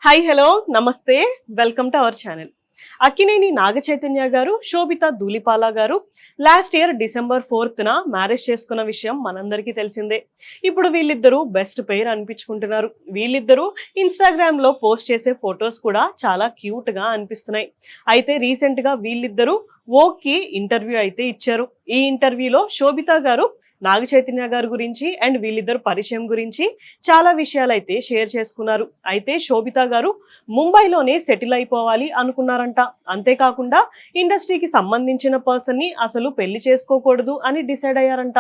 Hi hello నమస్తే welcome to our channel. Akkineni Naga Chaitanya గారు, శోభిత ధూళిపాల గారు లాస్ట్ ఇయర్ డిసెంబర్ 4న మ్యారేజ్ చేసుకున్న విషయం మనందరికీ తెలిసిందే. ఇప్పుడు వీళ్ళిద్దరూ బెస్ట్ పెయిర్ అనిపించుకుంటున్నారు. వీళ్ళిద్దరూ ఇన్స్టాగ్రామ్ లో పోస్ట్ చేసే ఫొటోస్ కూడా చాలా క్యూట్ గా అనిపిస్తున్నాయి. అయితే రీసెంట్ గా వీళ్ళిద్దరూ ఓకి ఇంటర్వ్యూ అయితే ఇచ్చారు. ఈ ఇంటర్వ్యూలో శోభిత గారు నాగ చైతన్య గారి గురించి అండ్ వీళ్ళిద్దరు పరిచయం గురించి చాలా విషయాలు అయితే షేర్ చేసుకున్నారు. అయితే శోభిత గారు ముంబైలోనే సెటిల్ అయిపోవాలి అనుకున్నారంట. అంతేకాకుండా ఇండస్ట్రీకి సంబంధించిన పర్సన్ ని అసలు పెళ్లి చేసుకోకూడదు అని డిసైడ్ అయ్యారంట.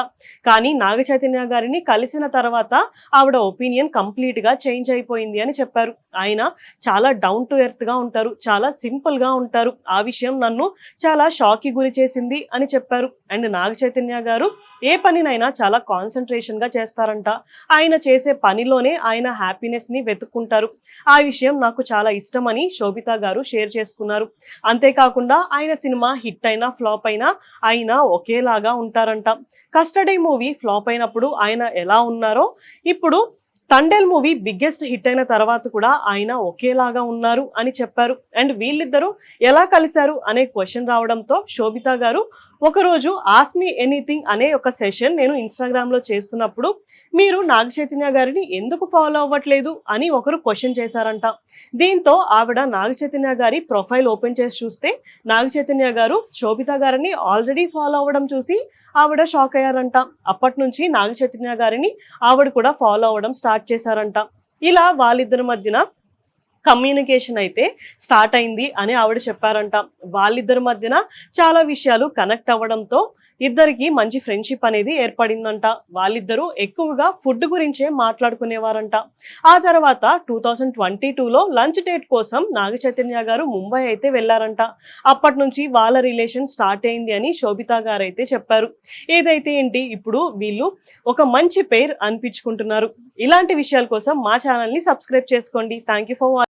కానీ నాగ చైతన్య గారిని కలిసిన తర్వాత ఆవిడ ఒపీనియన్ కంప్లీట్ గా చేంజ్ అయిపోయింది అని చెప్పారు. ఆయన చాలా డౌన్ టు ఎర్త్ గా ఉంటారు, చాలా సింపుల్ గా ఉంటారు. ఆ విషయం నన్ను చాలా షాక్ కి గురి చేసింది అని చెప్పారు. అండ్ నాగ చైతన్య గారు ఏ పనినైనా చాలా కాన్సన్ట్రేషన్ గా చేస్తారంట. ఆయన చేసే పనిలోనే ఆయన హ్యాపీనెస్ ని వెతుక్కుంటారు. ఆ విషయం నాకు చాలా ఇష్టం అని శోభిత గారు షేర్ చేసుకున్నారు. అంతేకాకుండా ఆయన సినిమా హిట్ అయినా ఫ్లాప్ అయినా ఆయన ఒకేలాగా ఉంటారంట. కస్టడీ మూవీ ఫ్లాప్ అయినప్పుడు ఆయన ఎలా ఉన్నారో ఇప్పుడు తండేల్ మూవీ బిగ్గెస్ట్ హిట్ అయిన తర్వాత కూడా ఆయన ఒకేలాగా ఉన్నారు అని చెప్పారు. అండ్ వీళ్ళిద్దరూ ఎలా కలిశారు అనే క్వశ్చన్ రావడంతో శోభిత గారు ఒకరోజు ఆస్క్ మీ ఎనీథింగ్ అనే ఒక సెషన్ నేను ఇన్స్టాగ్రామ్ లో చేస్తున్నప్పుడు మీరు నాగ చైతన్య గారిని ఎందుకు ఫాలో అవ్వట్లేదు అని ఒకరు క్వశ్చన్ చేశారంట. దీంతో ఆవిడ నాగ చైతన్య గారి ప్రొఫైల్ ఓపెన్ చేసి చూస్తే నాగ చైతన్య గారు శోభిత గారిని ఆల్రెడీ ఫాలో అవ్వడం చూసి ఆవిడ షాక్ అయ్యారంట. అప్పటి నుంచి నాగ చైతన్య గారిని ఆవిడ కూడా ఫాలో అవ్వడం స్టార్ట్ చేశారంట. ఇలా వాళ్ళిద్దరి మధ్యన కమ్యూనికేషన్ అయితే స్టార్ట్ అయింది అని ఆవిడ చెప్పారంట. వాళ్ళిద్దరి మధ్యన చాలా విషయాలు కనెక్ట్ అవ్వడంతో ఇద్దరికి మంచి ఫ్రెండ్షిప్ అనేది ఏర్పడిందంట. వాళ్ళిద్దరూ ఎక్కువగా ఫుడ్ గురించే మాట్లాడుకునేవారంట. ఆ తర్వాత 2022లో లంచ్ డేట్ కోసం నాగ చైతన్య గారు ముంబై అయితే వెళ్లారంట. అప్పటి నుంచి వాళ్ళ రిలేషన్ స్టార్ట్ అయింది అని శోభిత గారు అయితే చెప్పారు. ఏదైతే ఏంటి ఇప్పుడు వీళ్ళు ఒక మంచి పేర్ అనిపించుకుంటున్నారు. ఇలాంటి విషయాల కోసం మా ఛానల్ ని సబ్స్క్రైబ్ చేసుకోండి. Thank you for watching.